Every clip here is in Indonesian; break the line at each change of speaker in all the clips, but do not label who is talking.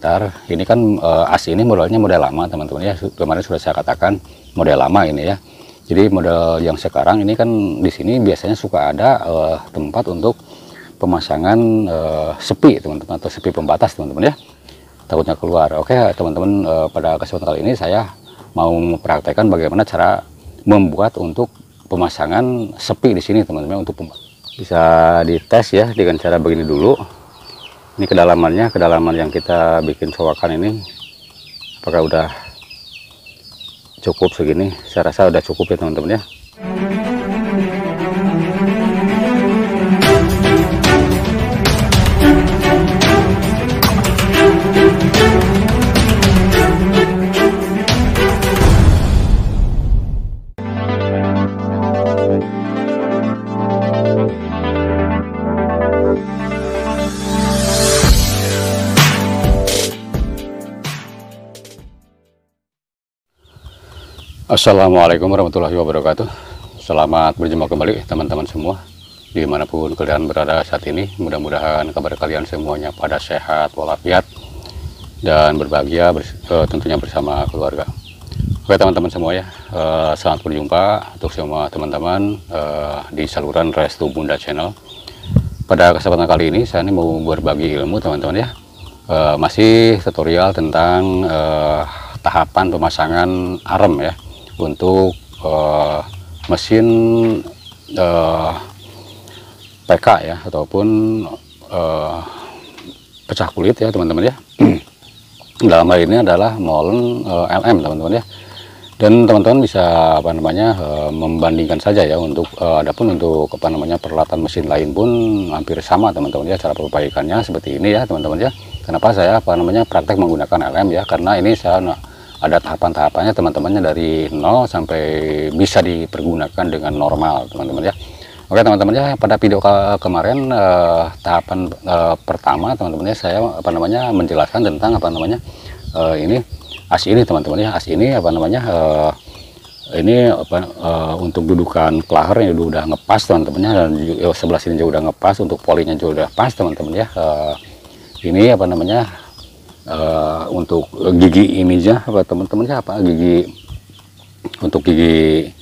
komentar. Ini kan as ini modelnya model lama teman-teman ya, kemarin sudah saya katakan model lama ini ya. Jadi model yang sekarang ini kan di sini biasanya suka ada tempat untuk pemasangan sepi teman-teman, atau sepi pembatas teman-teman ya, takutnya keluar. Oke teman-teman, pada kesempatan kali ini saya mau mempraktekkan bagaimana cara membuat untuk pemasangan sepi di sini teman-teman. Untuk bisa dites ya dengan cara begini dulu. Ini kedalaman yang kita bikin cowakan ini, apakah udah cukup segini? Saya rasa udah cukup ya teman-teman ya. Assalamualaikum warahmatullahi wabarakatuh. Selamat berjumpa kembali teman-teman semua, dimanapun kalian berada saat ini. Mudah-mudahan kabar kalian semuanya pada sehat walafiat dan berbahagia tentunya bersama keluarga. Oke teman-teman semua ya, selamat berjumpa untuk semua teman-teman di saluran Restu Bunda Channel. Pada kesempatan kali ini saya mau berbagi ilmu teman-teman ya, masih tutorial tentang tahapan pemasangan arem ya, untuk mesin PK ya, ataupun pecah kulit ya teman-teman ya. Dalam hal ini adalah molen LM teman-teman ya. Dan teman-teman bisa membandingkan saja ya, untuk adapun untuk peralatan mesin lain pun hampir sama teman-teman ya, cara perbaikannya seperti ini ya teman-teman ya. Kenapa saya praktek menggunakan LM ya, karena ini saya ada tahapan-tahapannya teman-temannya, dari 0 sampai bisa dipergunakan dengan normal teman-teman ya. Oke teman-teman ya, pada video kemarin tahapan pertama teman-teman ya, saya menjelaskan tentang ini as ini teman-teman ya. As ini ini untuk dudukan klahernya udah ngepas teman-teman ya, dan sebelah sini juga udah ngepas, untuk polinya juga udah pas teman-teman ya. Ini untuk gigi ininya teman-teman ya, gigi untuk gigi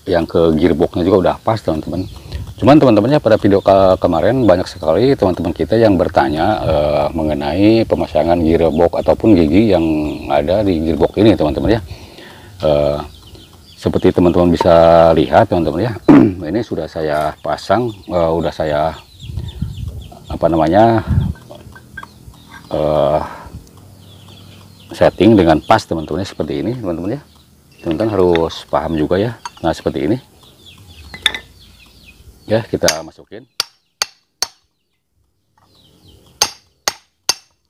yang ke gearboxnya juga udah pas teman-teman. Cuman teman-temannya pada video kemarin banyak sekali teman-teman kita yang bertanya mengenai pemasangan gearbox ataupun gigi yang ada di gearbox ini teman-teman ya. Seperti teman-teman bisa lihat teman-teman ya, ini sudah saya pasang, udah saya setting dengan pas teman-teman ya, seperti ini teman-teman ya. Teman-teman harus paham juga ya. Nah seperti ini ya, kita masukin.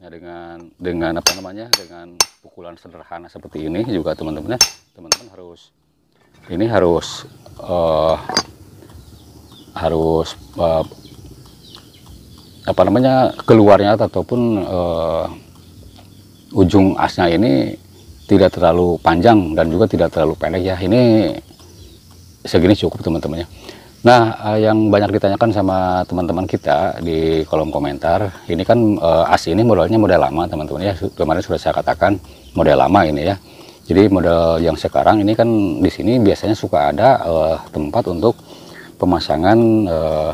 Nah dengan dengan pukulan sederhana seperti ini juga teman-teman ya, teman-teman harus keluarnya ataupun ujung asnya ini tidak terlalu panjang dan juga tidak terlalu pendek ya. Ini segini cukup teman-teman ya. Nah yang banyak ditanyakan sama teman-teman kita di kolom komentar, ini kan as ini modelnya model lama teman-teman ya, kemarin sudah saya katakan model lama ini ya. Jadi model yang sekarang ini kan di sini biasanya suka ada tempat untuk pemasangan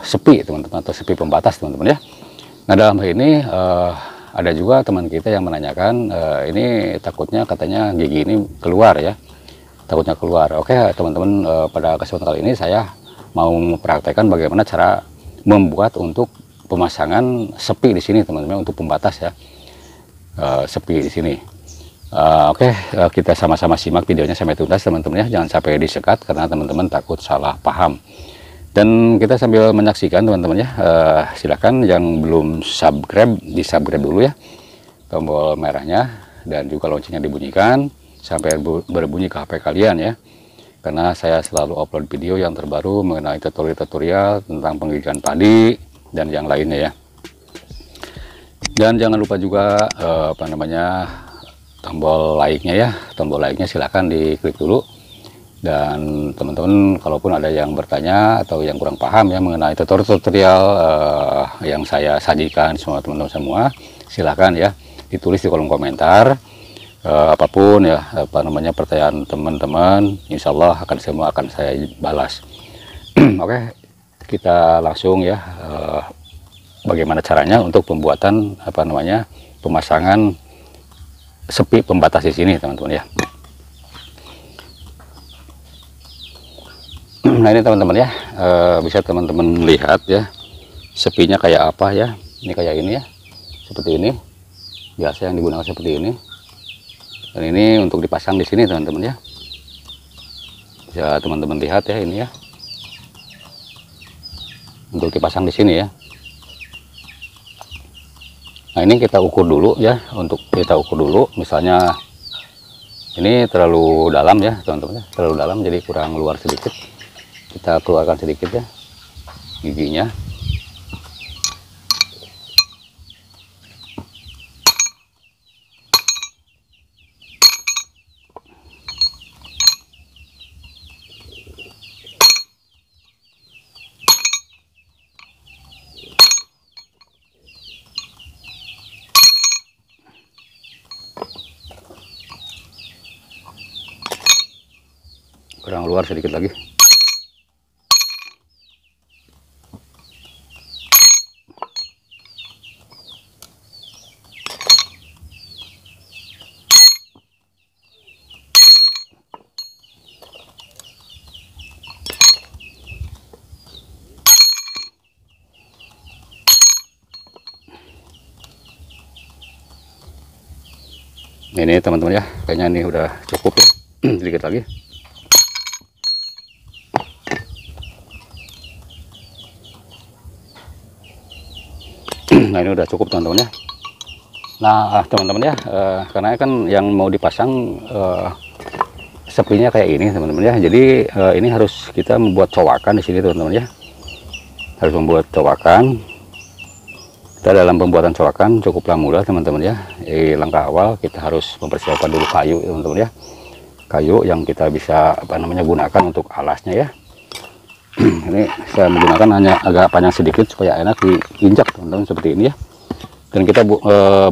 sepi teman-teman, atau sepi pembatas teman-teman ya. Nah dalam hal ini ada juga teman kita yang menanyakan, ini takutnya katanya gigi ini keluar ya, takutnya keluar. Oke teman-teman, pada kesempatan kali ini saya mau mempraktekkan bagaimana cara membuat untuk pemasangan sepi di sini teman-teman, untuk pembatas ya, sepi di sini. Oke, kita sama-sama simak videonya sampai tuntas teman-teman ya, jangan sampai disekat karena teman-teman takut salah paham. Dan kita sambil menyaksikan teman-teman ya, silakan yang belum subscribe di subscribe dulu ya, tombol merahnya, dan juga loncengnya dibunyikan sampai berbunyi ke HP kalian ya, karena saya selalu upload video yang terbaru mengenai tutorial tentang penggigitan padi dan yang lainnya ya. Dan jangan lupa juga tombol like-nya ya, tombol like-nya silakan diklik dulu. Dan teman-teman kalaupun ada yang bertanya atau yang kurang paham ya mengenai tutorial yang saya sajikan semua teman-teman semua, silahkan ya ditulis di kolom komentar. Apapun ya, apa namanya, pertanyaan teman-teman, insya Allah semua akan saya balas. Oke, kita langsung ya, bagaimana caranya untuk pembuatan apa namanya, pemasangan sepi pembatas di sini, teman-teman ya. Nah ini teman-teman ya, bisa teman-teman lihat ya, sepinya kayak apa ya. Ini kayak ini ya, seperti ini, biasa yang digunakan seperti ini. Dan ini untuk dipasang di sini, teman-teman ya. Bisa teman-teman lihat ya, ini ya, untuk dipasang di sini ya. Nah ini kita ukur dulu ya, untuk kita ukur dulu, misalnya ini terlalu dalam ya, teman-teman ya, terlalu dalam, jadi kurang luar sedikit. Kita keluarkan sedikit ya giginya. Kurang luar sedikit lagi. Ini teman-teman ya, kayaknya ini udah cukup ya. Sedikit lagi. Nah ini udah cukup teman-teman ya. Nah teman-teman ya, karena kan yang mau dipasang sepinya kayak ini teman-teman ya. Jadi ini harus kita membuat cowakan di sini teman-teman ya. Harus membuat cowakan. Kita dalam pembuatan cowakan cukuplah mudah teman-teman ya. Langkah awal kita harus mempersiapkan dulu kayu teman-teman ya. Kayu yang kita bisa apa namanya gunakan untuk alasnya ya. Ini saya menggunakan hanya agak panjang sedikit supaya enak diinjak teman-teman, seperti ini ya. Dan kita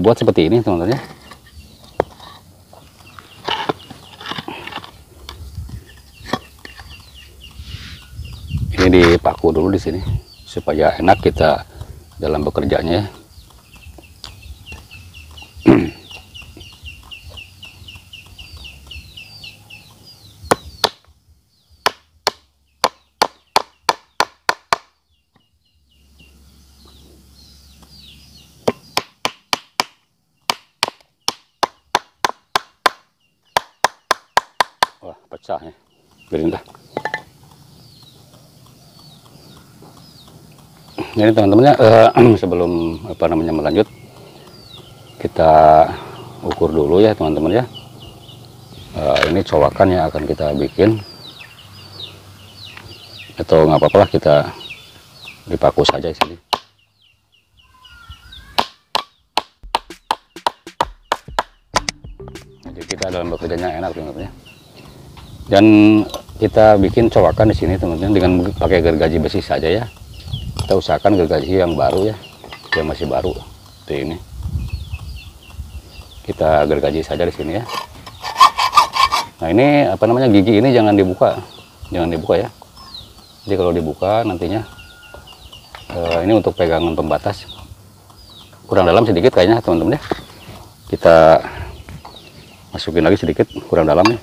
buat seperti ini teman-teman ya. Ini dipaku dulu di sini supaya enak kita dalam bekerjanya ya. Wah, pecah ya. Biarin dah. Ini teman-teman ya, sebelum apa namanya melanjut, kita ukur dulu ya teman-teman ya. Ini cowakan yang akan kita bikin, atau nggak apa-apa lah kita dipaku saja di sini. Jadi kita dalam bekerjanya enak teman-teman ya. Dan kita bikin cowakan di sini teman-teman dengan pakai gergaji besi saja ya. Kita usahakan gergaji yang baru ya, yang masih baru seperti ini. Kita gergaji saja di sini ya. Nah ini apa namanya, gigi ini jangan dibuka ya. Jadi kalau dibuka nantinya ini untuk pegangan pembatas kurang dalam sedikit kayaknya teman-teman ya. Kita masukin lagi sedikit kurang dalam nih.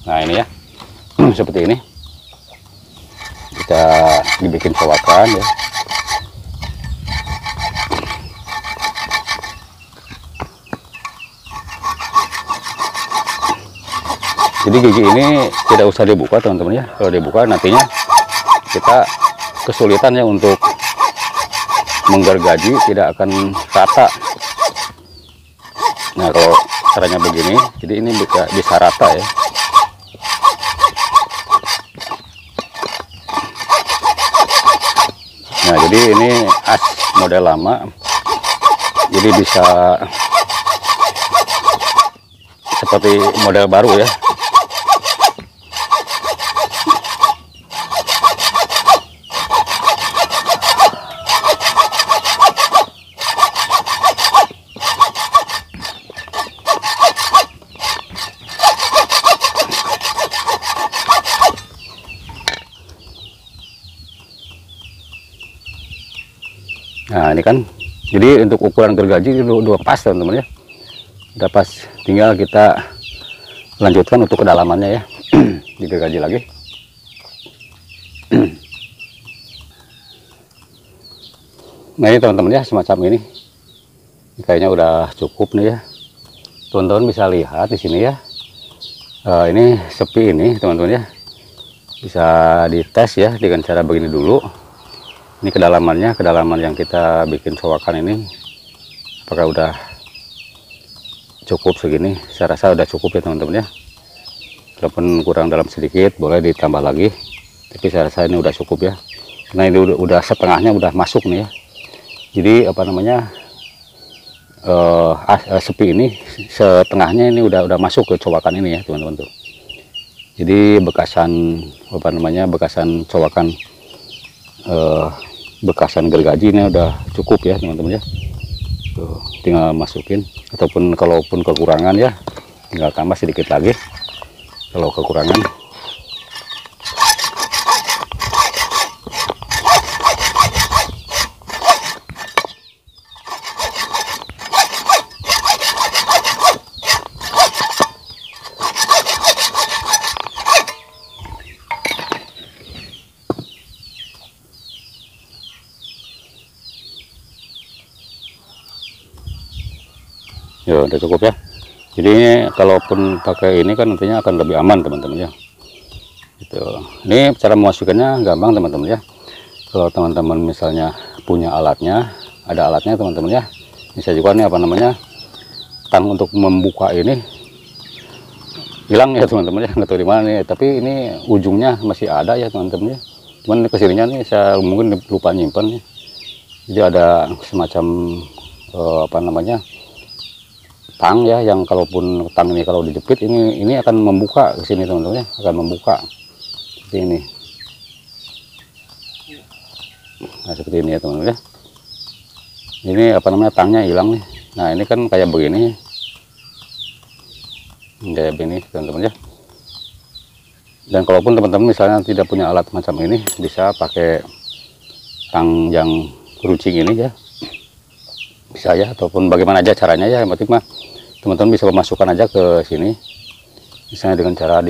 Nah ini ya, seperti ini kita dibikin cowakan ya. Jadi gigi ini tidak usah dibuka teman-teman ya. Kalau dibuka nantinya kita kesulitan ya untuk menggergaji, tidak akan rata. Nah kalau caranya begini, jadi ini bisa rata ya. Nah jadi ini as model lama, jadi bisa seperti model baru ya. Nah ini kan, jadi untuk ukuran gergaji itu udah pas teman-teman ya, udah pas. Tinggal kita lanjutkan untuk kedalamannya ya. Digergaji lagi. Nah ini teman-teman ya, semacam ini. Kayaknya udah cukup nih ya. Teman-teman bisa lihat di sini ya. Ini sepi ini teman-teman ya. Bisa dites ya dengan cara begini dulu. Ini kedalamannya, kedalaman yang kita bikin cowakan ini apakah udah cukup segini? Saya rasa udah cukup ya teman-teman ya. Walaupun kurang dalam sedikit boleh ditambah lagi, tapi saya rasa ini udah cukup ya. Nah ini udah setengahnya udah masuk nih ya. Jadi apa namanya, sepi ini setengahnya ini udah masuk ke cowakan ini ya teman-teman tuh. Jadi bekasan apa namanya, bekasan cowakan, bekasan gergaji ini udah cukup ya teman-teman ya. Tuh, tinggal masukin, ataupun kalaupun kekurangan ya tinggal tambah sedikit lagi kalau kekurangan. Ya udah cukup ya. Jadi kalaupun pakai ini kan nantinya akan lebih aman teman-teman ya. Gitu. Ini cara memasukkannya gampang teman-teman ya. Kalau teman-teman misalnya punya alatnya, ada alatnya teman-teman ya, bisa juga nih apa namanya, tang untuk membuka ini hilang ya teman-teman ya, nggak tahu di mana nih. Tapi ini ujungnya masih ada ya teman-teman ya. Cuman kesininya nih saya mungkin lupa nyimpen nih. Jadi ada semacam apa namanya, tang ya, yang kalaupun tang ini kalau dijepit ini akan membuka ke sini teman-teman ya, akan membuka seperti ini. Nah seperti ini ya teman-teman ya. Ini apa namanya, tangnya hilang nih. Nah ini kan kayak begini, kayak begini teman-teman ya. Dan kalaupun teman-teman misalnya tidak punya alat macam ini, bisa pakai tang yang runcing ini ya, bisa ya, ataupun bagaimana aja caranya ya. Yang penting mah teman-teman bisa memasukkan aja ke sini, misalnya dengan cara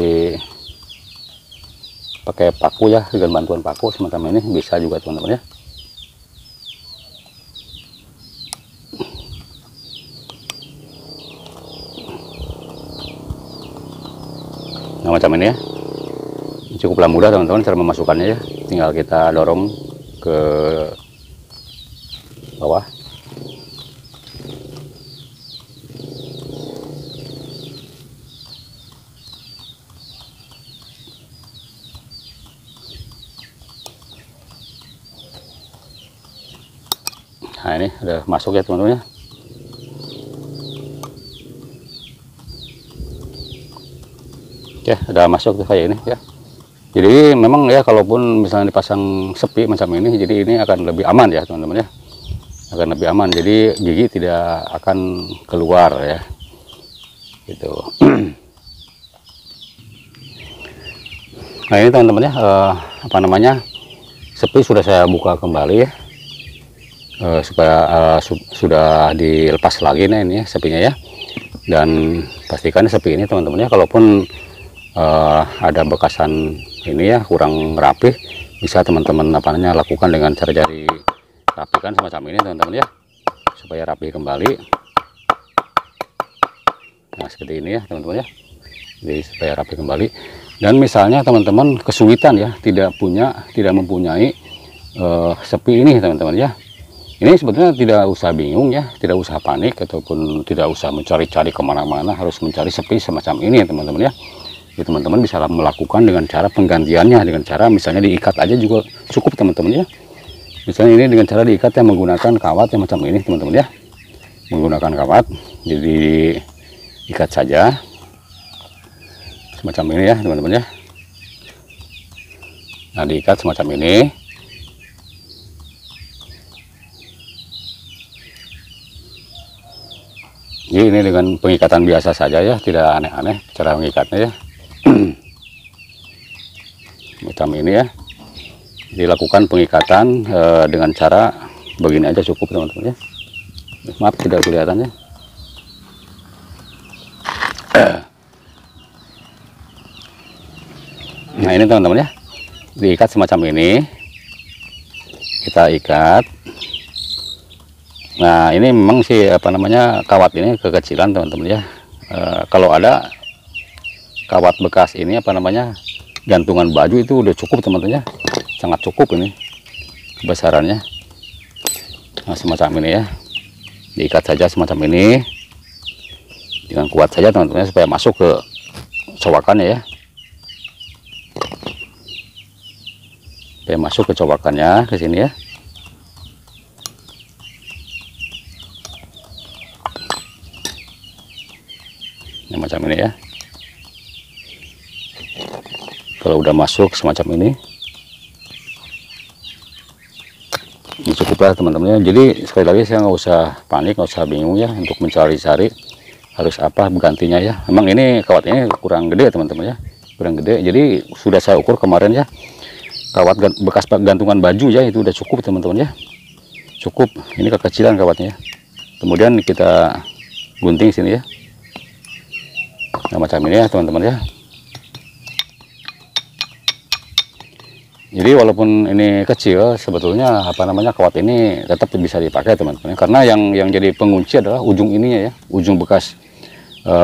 pakai paku ya, dengan bantuan paku semacam ini bisa juga teman-teman ya. Nah macam ini ya, cukuplah mudah teman-teman cara memasukkannya ya, tinggal kita dorong ke bawah. Nah ini udah masuk ya teman-teman ya. Oke, udah masuk tuh kayak ini ya. Jadi memang ya, kalaupun misalnya dipasang sepi macam ini, jadi ini akan lebih aman ya teman-teman ya, akan lebih aman. Jadi gigi tidak akan keluar ya, gitu. Nah ini teman-teman ya, apa namanya, sepi sudah saya buka kembali ya. Supaya sudah dilepas lagi nih ini ya, sepinya ya. Dan pastikan sepi ini teman-teman ya, kalaupun ada bekasan ini ya kurang rapi, bisa teman-teman apa namanya lakukan dengan cara jari rapikan semacam ini teman-teman ya, supaya rapi kembali. Nah seperti ini ya teman-teman ya, jadi supaya rapi kembali. Dan misalnya teman-teman kesulitan ya, tidak mempunyai sepi ini teman-teman ya, ini sebetulnya tidak usah bingung ya, tidak usah panik, ataupun tidak usah mencari-cari kemana-mana harus mencari sepi semacam ini ya teman-teman ya. Jadi teman-teman bisa melakukan dengan cara penggantiannya, dengan cara misalnya diikat aja juga cukup teman-teman ya. Misalnya ini dengan cara diikat yang menggunakan kawat yang macam ini teman-teman ya, menggunakan kawat, jadi ikat saja semacam ini ya teman-teman ya. Nah, diikat semacam ini. Jadi ini dengan pengikatan biasa saja ya, tidak aneh-aneh cara mengikatnya ya. Macam ini ya. Dilakukan pengikatan dengan cara begini aja cukup teman-teman ya. Maaf tidak kelihatan ya. Nah ini teman-teman ya, diikat semacam ini, kita ikat. Nah ini memang sih apa namanya, kawat ini kekecilan teman-teman ya. Kalau ada kawat bekas ini apa namanya, gantungan baju itu udah cukup teman-teman ya, sangat cukup ini kebesarannya. Nah semacam ini ya, diikat saja semacam ini dengan kuat saja teman-teman supaya masuk ke cowakannya ya. Supaya masuk ke cowakannya ke sini ya. Ini macam ini ya. Kalau udah masuk semacam ini cukuplah teman-teman ya. Jadi sekali lagi saya nggak usah panik, nggak usah bingung ya untuk mencari-cari harus apa gantinya ya. Memang ini kawatnya kurang gede teman-teman ya, kurang gede. Jadi sudah saya ukur kemarin ya, kawat bekas gantungan baju ya, itu udah cukup teman-teman ya, cukup. Ini kekecilan kawatnya ya. Kemudian kita gunting sini ya. Nah macam ini ya teman-teman ya. Jadi walaupun ini kecil, sebetulnya apa namanya, kawat ini tetap bisa dipakai teman-teman, karena yang jadi pengunci adalah ujung ininya ya, ujung bekas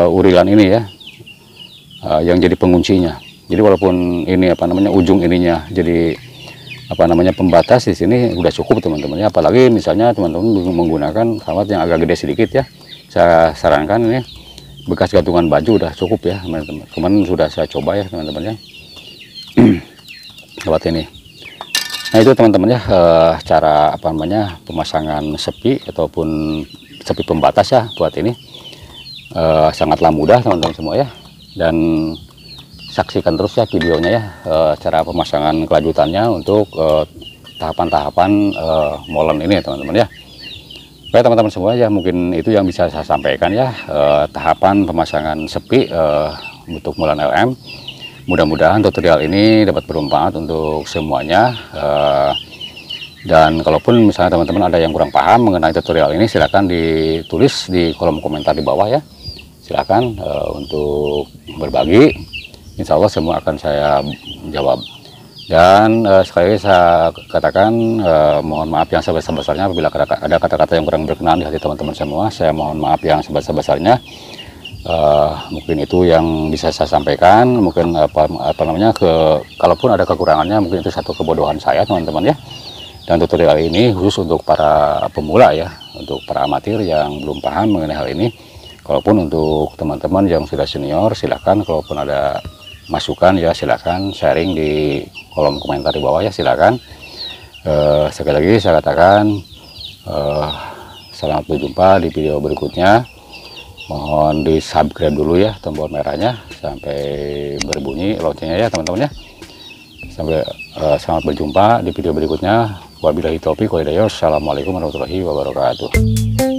urilan ini ya, yang jadi penguncinya. Jadi walaupun ini apa namanya, ujung ininya jadi apa namanya pembatas, di sini udah cukup teman-teman ya. Apalagi misalnya teman-teman menggunakan kawat yang agak gede sedikit ya, saya sarankan ini bekas gantungan baju udah cukup ya teman-teman. Kemarin sudah saya coba ya teman-teman ya. Kawat ini. Nah itu teman-teman ya, cara apa namanya pemasangan sepi ataupun sepi pembatas ya buat ini, sangatlah mudah teman-teman semua ya. Dan saksikan terus ya videonya ya, cara pemasangan kelanjutannya untuk tahapan-tahapan molen ini teman-teman ya. Baik teman-teman semua ya, mungkin itu yang bisa saya sampaikan ya, tahapan pemasangan sepi untuk molen LM. Mudah-mudahan tutorial ini dapat bermanfaat untuk semuanya, dan kalaupun misalnya teman-teman ada yang kurang paham mengenai tutorial ini, silakan ditulis di kolom komentar di bawah ya. Silakan untuk berbagi, insya Allah semua akan saya jawab. Dan sekali lagi saya katakan, mohon maaf yang sebesar-besarnya apabila ada kata-kata yang kurang berkenan di hati teman-teman semua. Saya mohon maaf yang sebesar-besarnya. Mungkin itu yang bisa saya sampaikan. Mungkin apa namanya, kalaupun ada kekurangannya, mungkin itu satu kebodohan saya teman-teman ya. Dan tutorial ini khusus untuk para pemula ya, untuk para amatir yang belum paham mengenai hal ini. Kalaupun untuk teman-teman yang sudah senior, silakan kalaupun ada masukan ya silakan sharing di kolom komentar di bawah ya, silakan. Sekali lagi saya katakan, selamat berjumpa di video berikutnya. Mohon di subscribe dulu ya, tombol merahnya sampai berbunyi loncengnya ya teman-teman ya. Sampai selamat berjumpa di video berikutnya. Wabillahi taufiq wal hidayah. Assalamualaikum warahmatullahi wabarakatuh.